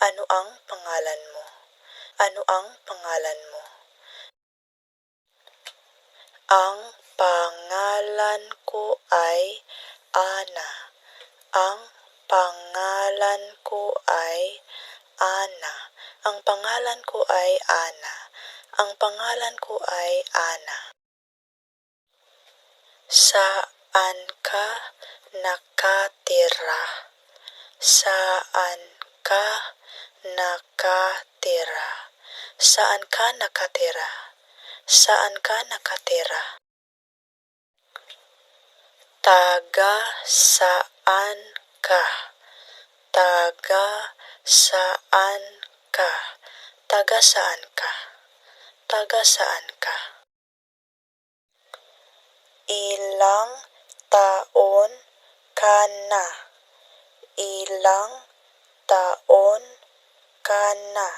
Ano ang pangalan mo? Ano ang pangalan mo? Ang pangalan ko ay Ana. Ang pangalan ko ay Ana. Ang pangalan ko ay Ana. Ang pangalan ko ay Ana. Saan ka nakatira? Saan ka nakatira? Saan ka nakatira? Saan ka nakatira? Taga saan ka? Taga saan ka? Taga saan ka? Taga saan ka? Ilang taon ka na? Ilang taon ka na?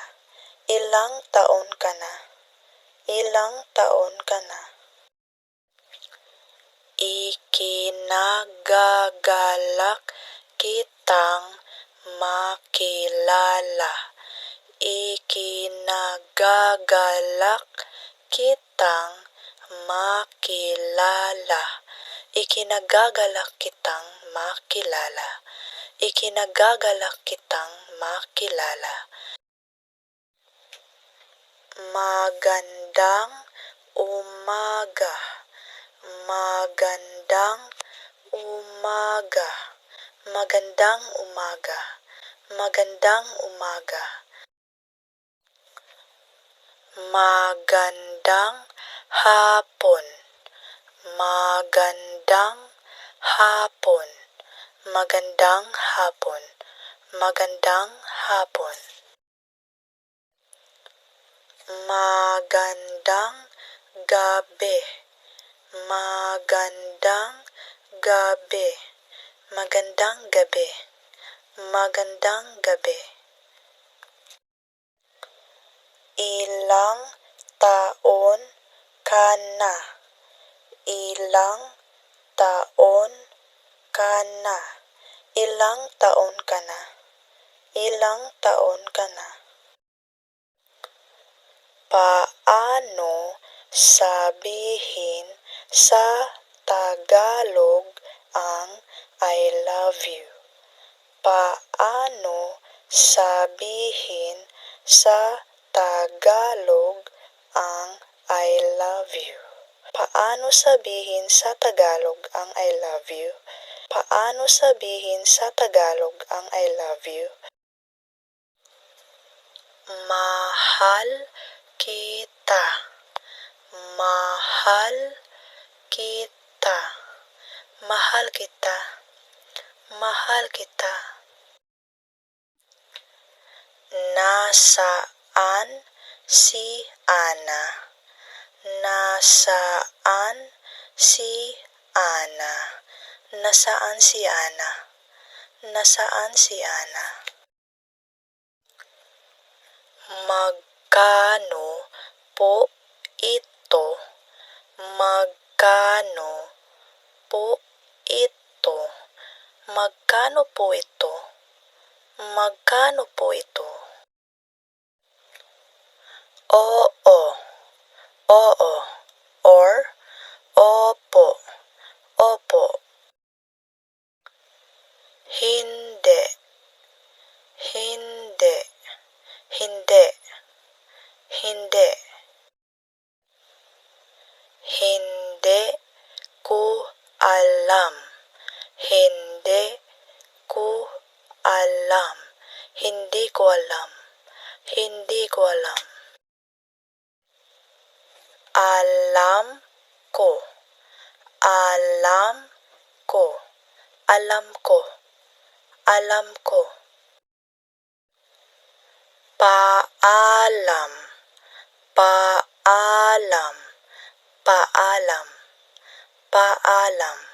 Ilang taon ka na? Ilang taon ka na? Ikinagagalak kitang makilala. Ikinagagalak kitang makilala. Ikinagagalak kitang makilala. Ikinagagalak kitang makilala. Magandang umaga. Magandang umaga. Magandang umaga. Magandang umaga. Magandang hapon. Magandang hapon. Magandang hapon. Magandang hapon. Magandang gabi. Magandang gabi. Magandang gabi. Magandang gabi. Ilang taon ka na? Ilang taon ka na? Ilang taon ka na? Ilang taon ka na? Paano sabihin sa Tagalog ang I love you? Paano sabihin sa Tagalog ang I love you? Paano sabihin sa Tagalog ang I love you? Paano sabihin sa Tagalog ang I love you? Mahal kita. Mahal kita. Mahal kita. Mahal kita. Nasaan si Ana? Nasaan si Ana? Nasaan si Ana? Nasaan si Ana? Magkano po ito? Magkano po ito? Magkano po ito? Magkano po ito? Oo. Oo. Or opo. Opo. Hindi. Hindi. Hindi. Hindi. Hindi ko alam. Hindi ko alam. Hindi ko alam. Hindi ko alam. Alam ko. Alam ko. Alam ko. Alam ko. Paalam. Paalam. Paalam. Paalam.